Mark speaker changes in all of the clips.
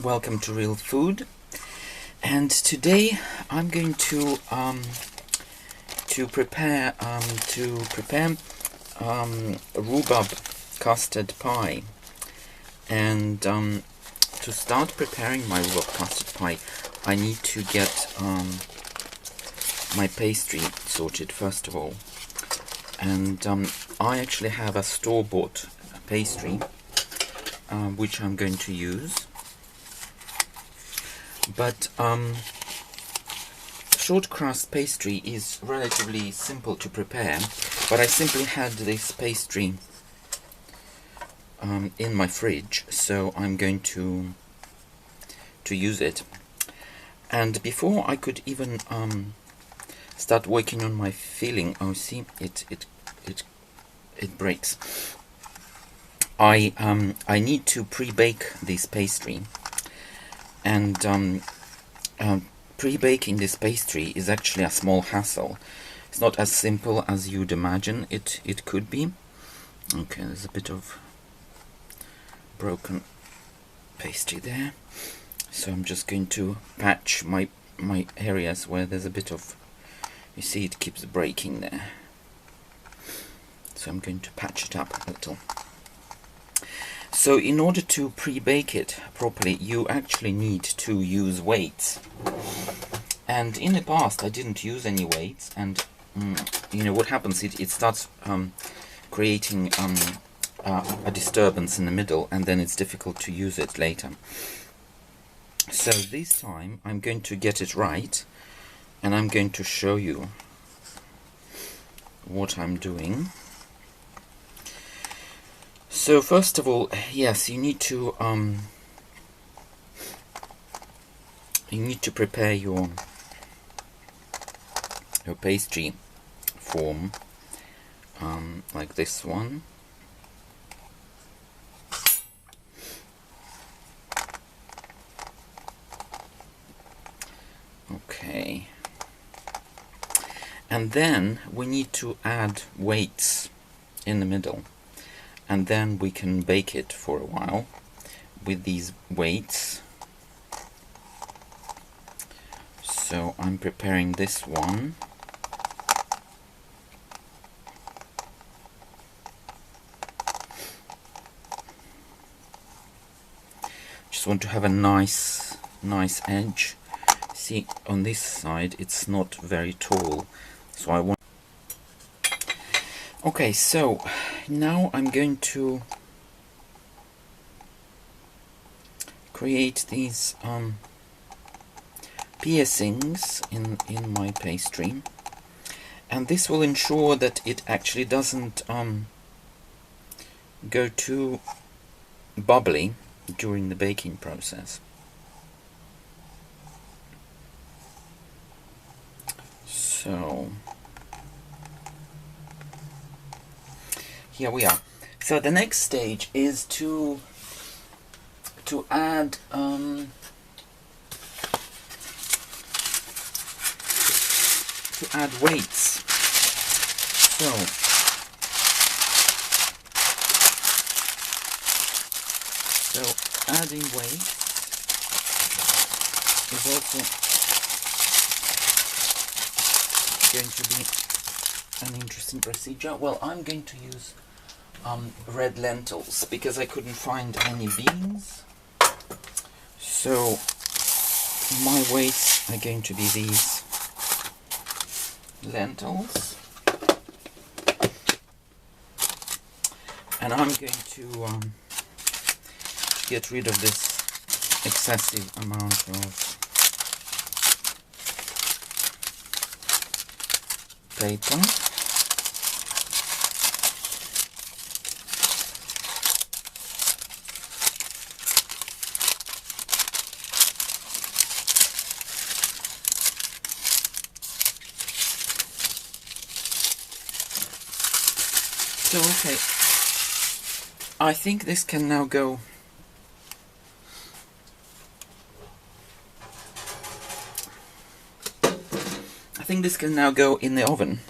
Speaker 1: welcome to Real Food, and today I'm going to prepare a rhubarb custard pie. And to start preparing my rhubarb custard pie, I need to get my pastry sorted first of all. And I actually have a store-bought pastry which I'm going to use. But short crust pastry is relatively simple to prepare, but I simply had this pastry in my fridge, so I'm going to use it. And before I could even start working on my filling, oh, see, it breaks. I need to pre-bake this pastry. And pre-baking this pastry is actually a small hassle. It's not as simple as you'd imagine it could be. Okay, there's a bit of broken pastry there. So I'm just going to patch my areas where there's a bit of, you see it keeps breaking there. So I'm going to patch it up a little. So in order to pre-bake it properly, you actually need to use weights. And in the past I didn't use any weights, and you know what happens, it starts creating a disturbance in the middle, and then it's difficult to use it later. So this time I'm going to get it right, and I'm going to show you what I'm doing. So first of all, yes, you need to prepare your pastry form, like this one. Okay. And then we need to add weights in the middle. And then we can bake it for a while with these weights. So I'm preparing this one. Just want to have a nice edge. See, on this side it's not very tall, so I want. Okay, so now I'm going to create these piercings in my pastry, and this will ensure that it actually doesn't go too bubbly during the baking process. So here we are. So the next stage is to add weights. So adding weights is also going to be an interesting procedure. Well, I'm going to use red lentils because I couldn't find any beans. So my weights are going to be these lentils, and I'm going to get rid of this excessive amount of paper. So okay, I think this can now go in the oven.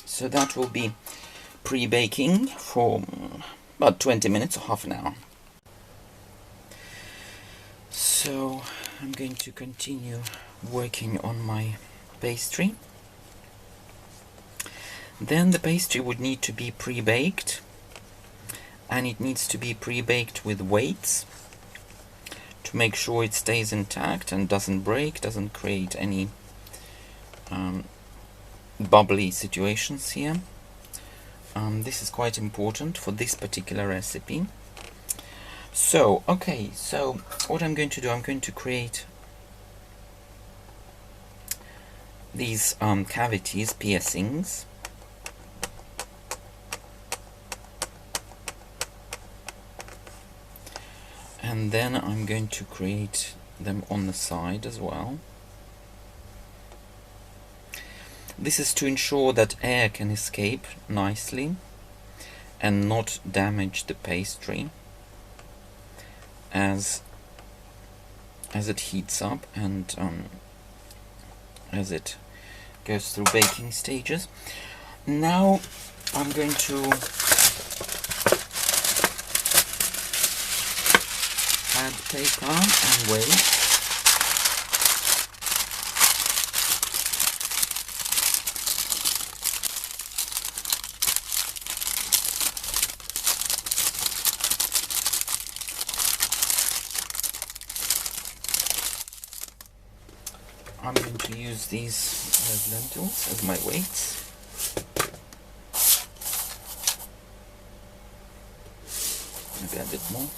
Speaker 1: So that will be pre-baking for about 20 minutes or half an hour. So I'm going to continue working on my pastry. Then the pastry would need to be pre-baked, and it needs to be pre-baked with weights to make sure it stays intact and doesn't break, doesn't create any bubbly situations here. This is quite important for this particular recipe. So, okay, so what I'm going to do, I'm going to create these cavities, piercings. And then I'm going to create them on the side as well. This is to ensure that air can escape nicely and not damage the pastry as it heats up and as it goes through baking stages. Now I'm going to add paper and weight. I'm going to use these red lentils as my weights. Maybe a bit more.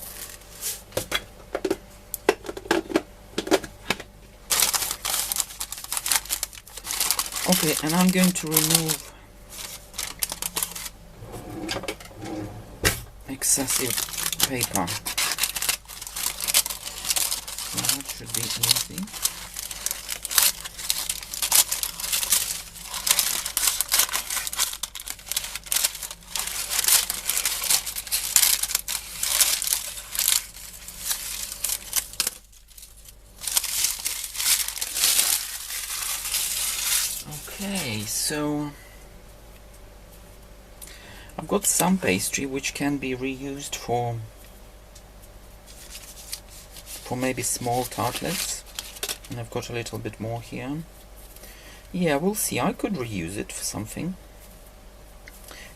Speaker 1: Okay, and I'm going to remove excessive paper. So that should be easy. Okay, so I've got some pastry which can be reused for maybe small tartlets, and I've got a little bit more here. Yeah, we'll see. I could reuse it for something.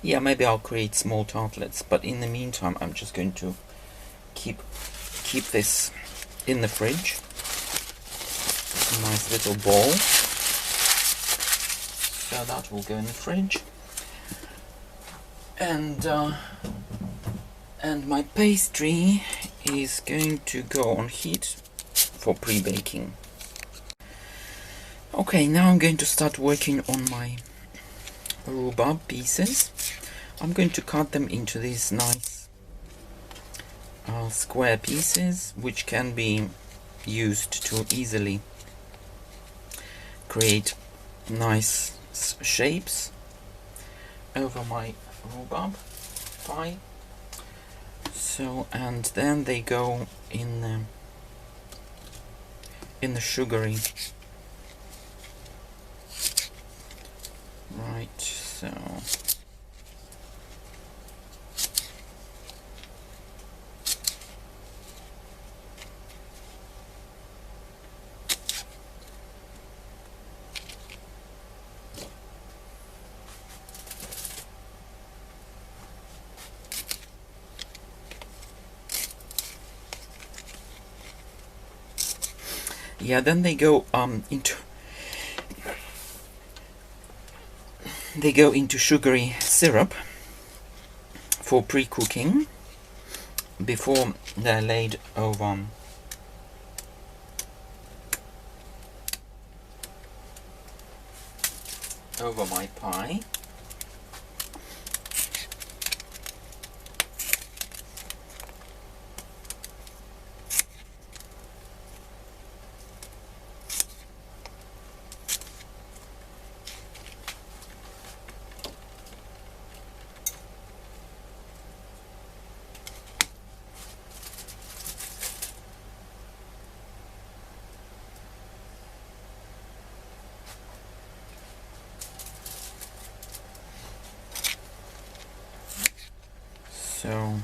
Speaker 1: Yeah, maybe I'll create small tartlets, but in the meantime I'm just going to keep this in the fridge. A nice little ball. So that will go in the fridge, and my pastry is going to go on heat for pre-baking. Okay, now I'm going to start working on my rhubarb pieces. I'm going to cut them into these nice square pieces, which can be used to easily create nice shapes over my rhubarb pie. So, and then they go in the sugary. Right, so yeah, then they go into sugary syrup for pre-cooking before they're laid over my pie. So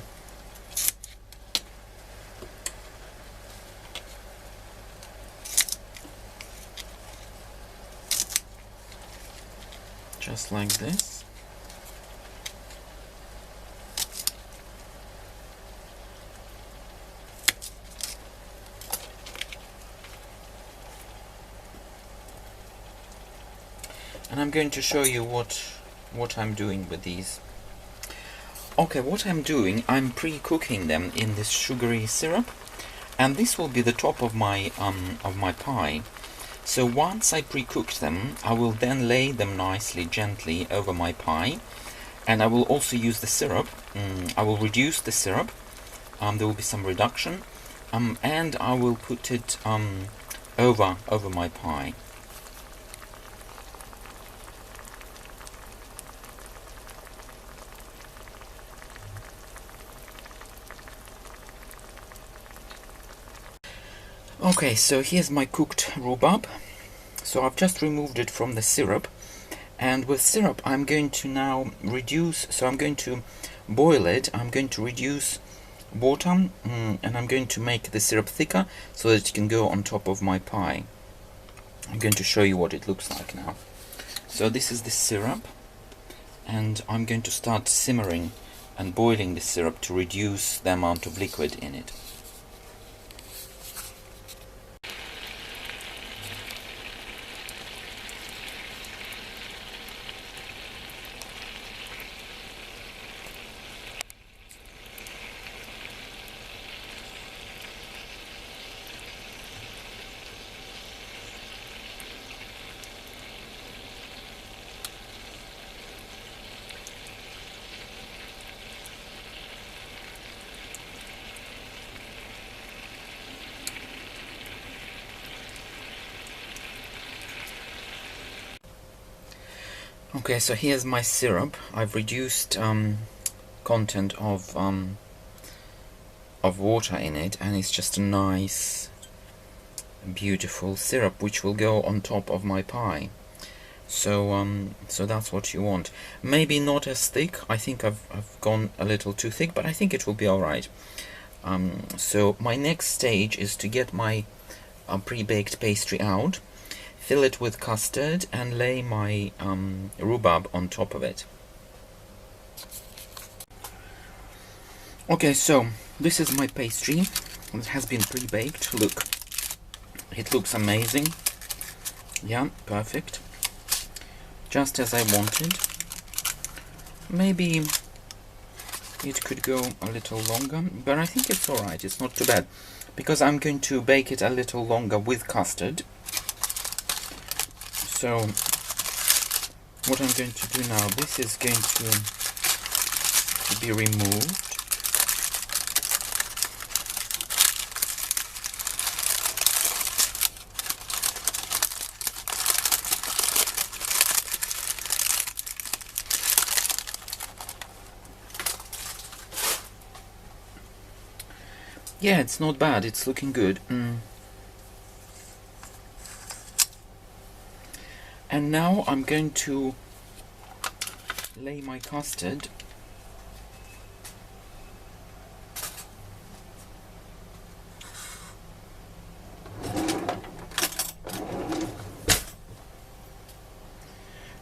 Speaker 1: just like this. And I'm going to show you what I'm doing with these. Okay, what I'm doing, I'm pre-cooking them in this sugary syrup, and this will be the top of my pie. So once I pre-cooked them, I will then lay them nicely, gently over my pie, and I will also use the syrup. I will reduce the syrup. There will be some reduction, and I will put it over my pie. Okay, so here's my cooked rhubarb. So I've just removed it from the syrup, and with syrup I'm going to now reduce, so I'm going to boil it, I'm going to reduce water, and I'm going to make the syrup thicker so that it can go on top of my pie. I'm going to show you what it looks like now. So this is the syrup, and I'm going to start simmering and boiling the syrup to reduce the amount of liquid in it. Okay, so here's my syrup. I've reduced content of water in it, and it's just a nice, beautiful syrup which will go on top of my pie. So so that's what you want. Maybe not as thick. I think I've gone a little too thick, but I think it will be all right. So my next stage is to get my pre-baked pastry out, fill it with custard, and lay my rhubarb on top of it. Okay, so this is my pastry. It has been pre-baked. Look, it looks amazing. Yeah, perfect. Just as I wanted. Maybe it could go a little longer, but I think it's alright. It's not too bad, because I'm going to bake it a little longer with custard. So what I'm going to do now, this is going to be removed. Yeah, it's not bad, it's looking good. And now I'm going to lay my custard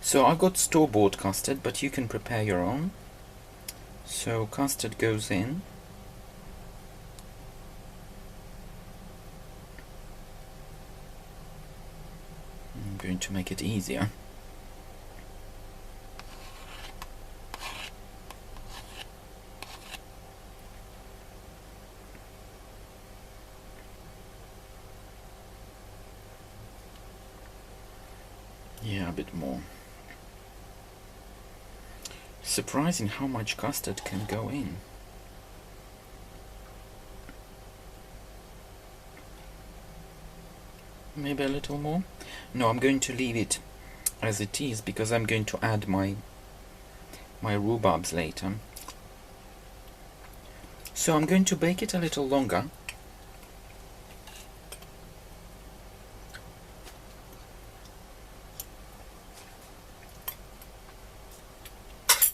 Speaker 1: So I got store-bought custard, but you can prepare your own. So custard goes in. I'm going to make it easier. Yeah, a bit more. Surprising how much custard can go in. Maybe a little more? No, I'm going to leave it as it is because I'm going to add my rhubarbs later. So I'm going to bake it a little longer.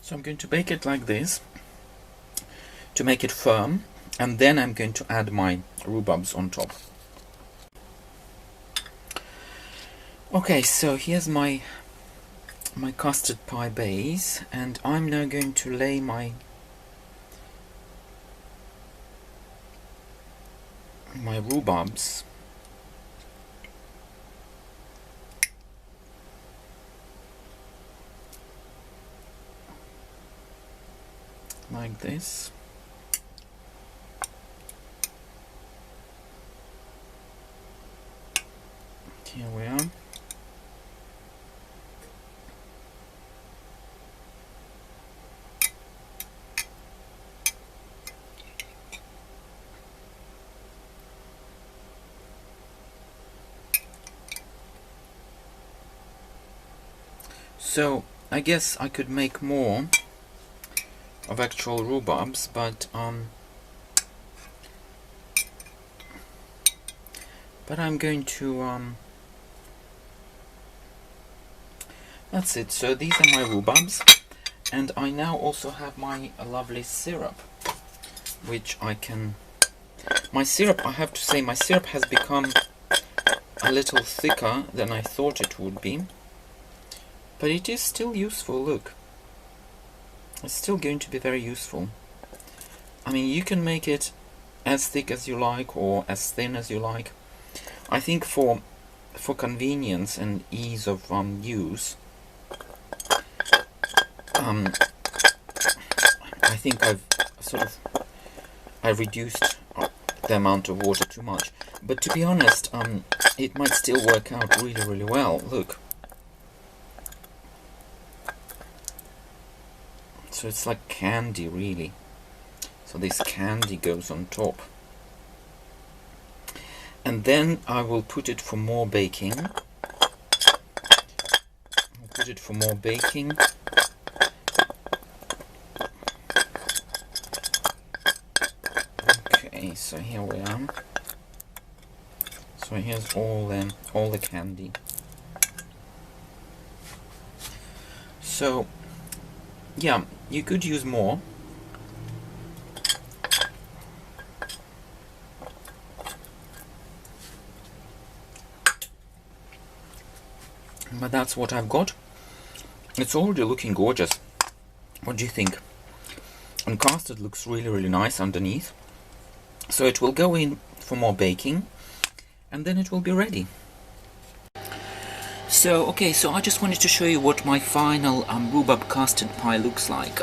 Speaker 1: So I'm going to bake it like this to make it firm, and then I'm going to add my rhubarbs on top. Okay, so here's my my custard pie base, and I'm now going to lay my rhubarbs like this. Here we are. So I guess I could make more of actual rhubarbs, but I'm going to that's it. So these are my rhubarbs, and I now also have my lovely syrup, which I can. My syrup, I have to say, my syrup has become a little thicker than I thought it would be. But it is still useful, look. It's still going to be very useful. I mean, you can make it as thick as you like or as thin as you like. I think for convenience and ease of use, I think I've reduced the amount of water too much. But to be honest, it might still work out really, really well. Look. So it's like candy, really. So this candy goes on top. And then I will put it for more baking. I'll put it for more baking. Okay, so here we are. So here's all the candy. So yeah, you could use more. But that's what I've got. It's already looking gorgeous. What do you think? And custard looks really, really nice underneath. So it will go in for more baking, and then it will be ready. So, okay, so I just wanted to show you what my final rhubarb custard pie looks like.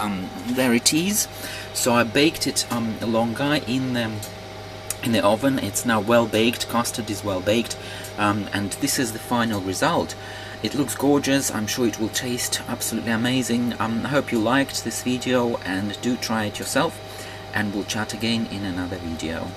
Speaker 1: There it is. So I baked it longer in the oven. It's now well baked. Custard is well baked, and this is the final result. It looks gorgeous. I'm sure it will taste absolutely amazing. I hope you liked this video, and do try it yourself, and we'll chat again in another video.